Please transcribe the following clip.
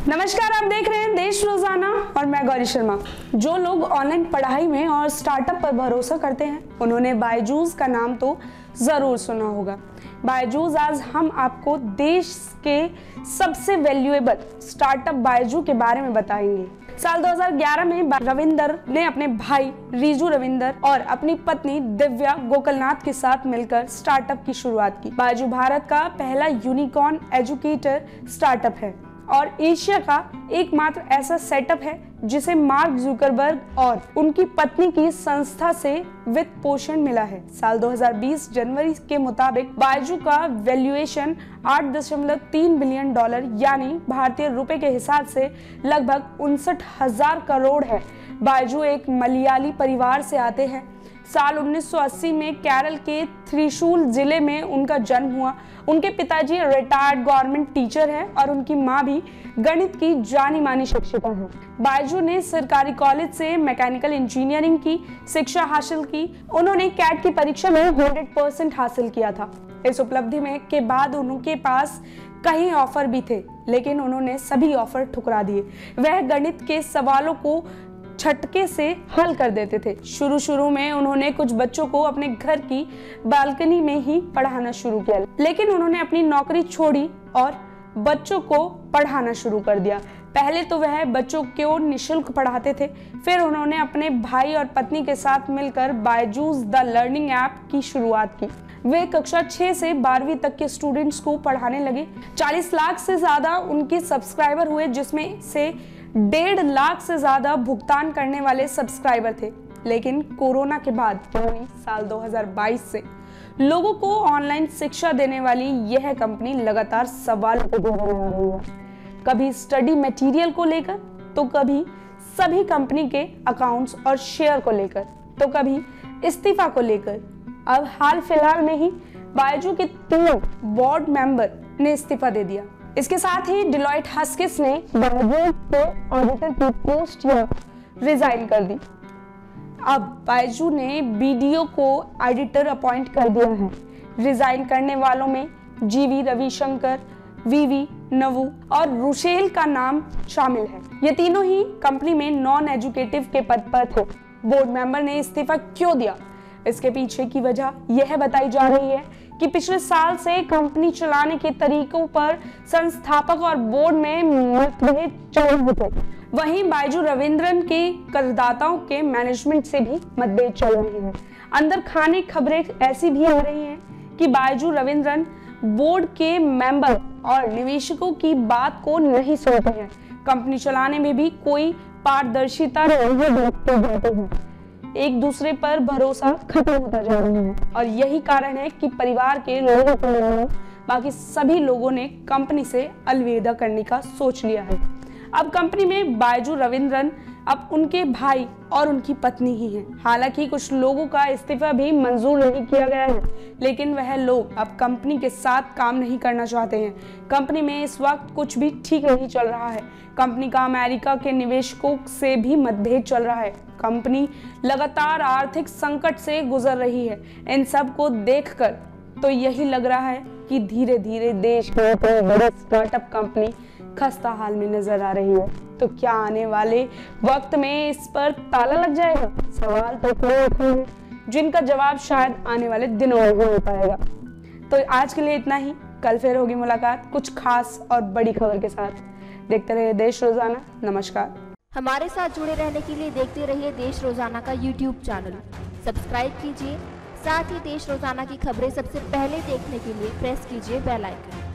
नमस्कार, आप देख रहे हैं देश रोजाना और मैं गौरी शर्मा। जो लोग ऑनलाइन पढ़ाई में और स्टार्टअप पर भरोसा करते हैं उन्होंने बायजूस का नाम तो जरूर सुना होगा। बायजूस आज हम आपको देश के सबसे वैल्यूएबल स्टार्टअप बायजू के बारे में बताएंगे। साल 2011 में रविंदर ने अपने भाई रिजू रविंदर और अपनी पत्नी दिव्या गोकलनाथ के साथ मिलकर स्टार्टअप की शुरुआत की। बायजू भारत का पहला यूनिकॉर्न एजुकेटर स्टार्टअप है और एशिया का एकमात्र ऐसा सेटअप है जिसे मार्क जुकरबर्ग और उनकी पत्नी की संस्था से वित्त पोषण मिला है। साल 2020 जनवरी के मुताबिक बायजू का वैल्यूएशन 8.3 बिलियन डॉलर यानी भारतीय रुपए के हिसाब से लगभग 59,000 करोड़ है। बायजू एक मलयाली परिवार से आते हैं। साल 1980 में केरल के त्रिशूल जिले में उनका जन्म हुआ। उनके पिताजी रिटायर्ड गवर्नमेंट टीचर हैं और उनकी मां भी गणित की जानी मानी शिक्षिका है। बायजू ने सरकारी कॉलेज से मैकेनिकल इंजीनियरिंग की शिक्षा हासिल की। उन्होंने कैट की परीक्षा में 100% हासिल किया था। इस उपलब्धि में के बाद उनके पास कई ऑफर भी थे, लेकिन उन्होंने सभी ऑफर ठुकरा दिए। वह गणित के सवालों को झटके से हल कर देते थे। शुरू में उन्होंने कुछ बच्चों को अपने घर की बालकनी में ही पढ़ाना शुरू किया, लेकिन उन्होंने अपनी नौकरी छोड़ी और बच्चों को पढ़ाना शुरू कर दिया। पहले तो वह बच्चों को निःशुल्क पढ़ाते थे, फिर उन्होंने अपने भाई और पत्नी के साथ मिलकर बायजूस द लर्निंग ऐप की शुरुआत की। वे कक्षा 6 से 12वीं तक के स्टूडेंट्स को पढ़ाने लगे। 40 लाख से ज्यादा उनके सब्सक्राइबर हुए, जिसमें से 1.5 लाख से ज्यादा भुगतान करने वाले सब्सक्राइबर थे। लेकिन कोरोना के बाद यानी साल 2022 से लोगों को ऑनलाइन शिक्षा देने वाली यह कंपनी लगातार सवालों को घेरे आ रही है। कभी स्टडी मटेरियल को लेकर, तो कभी सभी कंपनी के अकाउंट्स और शेयर को लेकर, तो कभी इस्तीफा को लेकर। अब हाल फिलहाल में ही बायजू के 3 बोर्ड मेंबर ने इस्तीफा दे दिया। इसके साथ ही डिलॉयट हस्किस ने बायजू के ऑडिटर की पोस्ट रिजाइन कर दी। अब बायजू ने बीडीओ को ऑडिटर अपॉइंट कर दिया है। रिजाइन करने वालों में जीवी रविशंकर, वीवी नवू और रुशेल का नाम शामिल है। ये तीनों ही कंपनी में नॉन एजुकेटिव के पद पर थे। बोर्ड मेंबर ने इस्तीफा क्यों दिया? इसके पीछे की वजह यह बताई जा रही है कि पिछले साल से कंपनी चलाने के तरीकों पर संस्थापक और बोर्ड में मतभेद चल रहे थे। वहीं बायजू रविंद्रन के करदाताओं के मैनेजमेंट से भी मतभेद चल रहे हैं। अंदर खाने खबरें ऐसी भी आ रही हैं कि बायजू रविंद्रन बोर्ड के मेंबर और निवेशकों की बात को नहीं सुनते हैं। कंपनी चलाने में भी कोई पारदर्शिता नहीं बरतते जाते हैं। एक दूसरे पर भरोसा खत्म होता जा रहा है और यही कारण है कि परिवार के लोगों को बाकी सभी लोगों ने कंपनी से अलविदा करने का सोच लिया है। अब कंपनी में बायजू रविंद्रन अब उनके भाई और उनकी पत्नी ही हैं। हालांकि कुछ लोगों का इस्तीफा भी मंजूर नहीं किया गया है, लेकिन वह लोग अब कंपनी के साथ काम नहीं करना चाहते हैं। कंपनी में इस वक्त कुछ भी ठीक नहीं चल रहा है। कंपनी का अमेरिका के निवेशकों से भी मतभेद चल रहा है। कंपनी लगातार आर्थिक संकट से गुजर रही है। इन सब को देखकर तो यही लग रहा है कि धीरे धीरे देश में बड़ी स्टार्टअप कंपनी खस्ता हाल में नजर आ रही है। तो क्या आने वाले वक्त में इस पर ताला लग जाएगा? सवाल तो कई उठे हैं जिनका जवाब शायद आने वाले दिनों में हो पाएगा। तो आज के लिए इतना ही। कल फिर होगी मुलाकात कुछ खास और बड़ी खबर के साथ। देखते रहिए देश रोजाना। नमस्कार। हमारे साथ जुड़े रहने के लिए देखते रहिए देश रोजाना का YouTube चैनल सब्सक्राइब कीजिए। साथ ही देश रोजाना की खबरें सबसे पहले देखने के लिए प्रेस कीजिए बेल आइकन।